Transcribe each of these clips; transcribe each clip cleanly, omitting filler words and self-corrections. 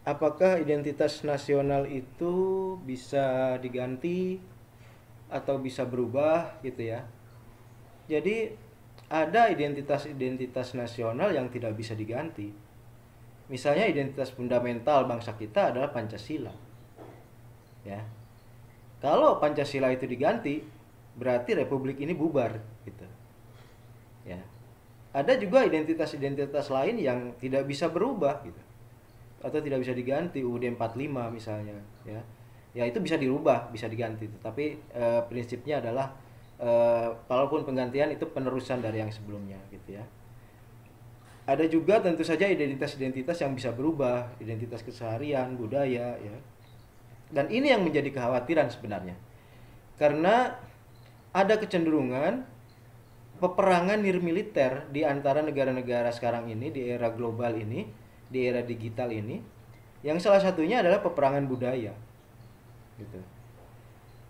apakah identitas nasional itu bisa diganti atau bisa berubah gitu ya. Jadi ada identitas-identitas nasional yang tidak bisa diganti. Misalnya identitas fundamental bangsa kita adalah Pancasila. Ya. Kalau Pancasila itu diganti, berarti republik ini bubar gitu. Ya. Ada juga identitas-identitas lain yang tidak bisa berubah gitu. Atau tidak bisa diganti, UUD 45 misalnya, ya. Ya itu bisa dirubah, bisa diganti, tapi prinsipnya adalah kalaupun penggantian itu penerusan dari yang sebelumnya gitu ya. Ada juga tentu saja identitas-identitas yang bisa berubah, identitas keseharian, budaya ya. Dan ini yang menjadi kekhawatiran sebenarnya. Karena ada kecenderungan peperangan nirmiliter di antara negara-negara sekarang ini, di era global ini, di era digital ini, yang salah satunya adalah peperangan budaya gitu.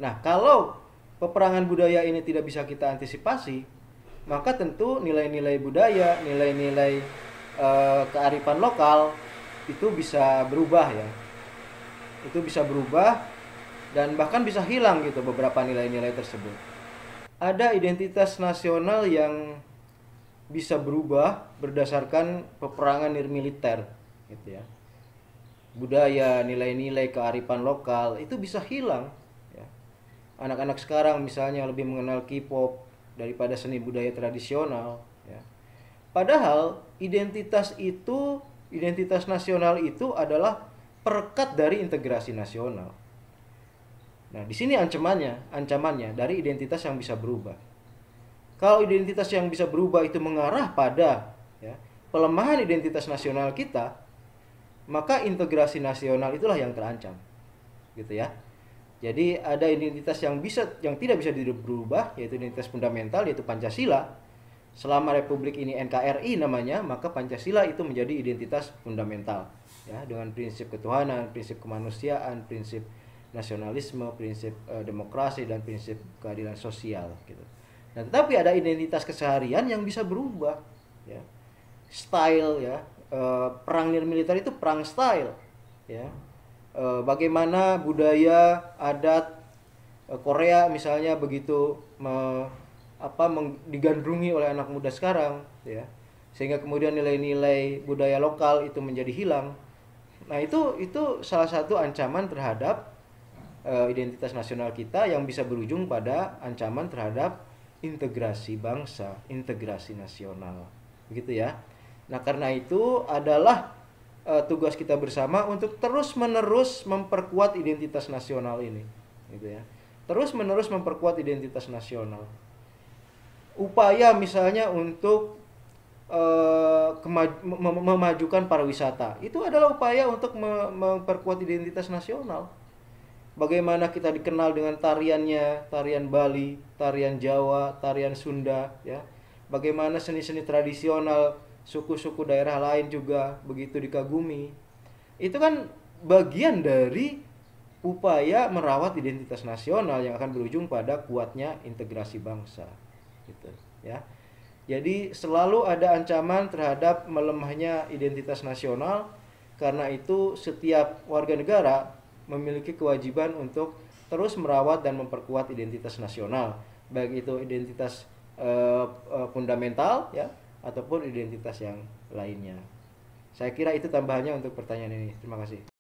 Nah, kalau peperangan budaya ini tidak bisa kita antisipasi, maka tentu nilai-nilai budaya, nilai-nilai kearifan lokal itu bisa berubah ya. Itu bisa berubah dan bahkan bisa hilang gitu beberapa nilai-nilai tersebut. Ada identitas nasional yang bisa berubah berdasarkan peperangan nirmiliter gitu ya. Budaya, nilai-nilai kearifan lokal itu bisa hilang ya. Anak-anak sekarang misalnya lebih mengenal K-pop daripada seni budaya tradisional ya. Padahal identitas nasional itu adalah perekat dari integrasi nasional. Nah, di sini ancamannya dari identitas yang bisa berubah. Kalau identitas yang bisa berubah itu mengarah pada ya, pelemahan identitas nasional kita, maka integrasi nasional itulah yang terancam. Gitu ya. Jadi ada identitas yang tidak bisa berubah, yaitu identitas fundamental, yaitu Pancasila. Selama republik ini NKRI namanya, maka Pancasila itu menjadi identitas fundamental ya, dengan prinsip ketuhanan, prinsip kemanusiaan, prinsip nasionalisme, prinsip demokrasi, dan prinsip keadilan sosial gitu. Nah, tetapi ada identitas keseharian yang bisa berubah ya. Style ya, perang nirmiliter itu perang style ya. Bagaimana budaya adat Korea misalnya begitu digandrungi oleh anak muda sekarang ya, sehingga kemudian nilai-nilai budaya lokal itu menjadi hilang. Nah, itu salah satu ancaman terhadap identitas nasional kita yang bisa berujung pada ancaman terhadap integrasi bangsa, integrasi nasional. Begitu ya. Nah, karena itu adalah tugas kita bersama untuk terus-menerus memperkuat identitas nasional ini. Gitu ya. Terus-menerus memperkuat identitas nasional. Upaya misalnya untuk memajukan pariwisata, itu adalah upaya untuk memperkuat identitas nasional. Bagaimana kita dikenal dengan tariannya, tarian Bali, tarian Jawa, tarian Sunda ya. Bagaimana seni-seni tradisional suku-suku daerah lain juga begitu dikagumi. Itu kan bagian dari upaya merawat identitas nasional yang akan berujung pada kuatnya integrasi bangsa gitu ya. Jadi selalu ada ancaman terhadap melemahnya identitas nasional. Karena itu setiap warga negara memiliki kewajiban untuk terus merawat dan memperkuat identitas nasional, baik itu identitas fundamental ya ataupun identitas yang lainnya. Saya kira itu tambahannya untuk pertanyaan ini. Terima kasih.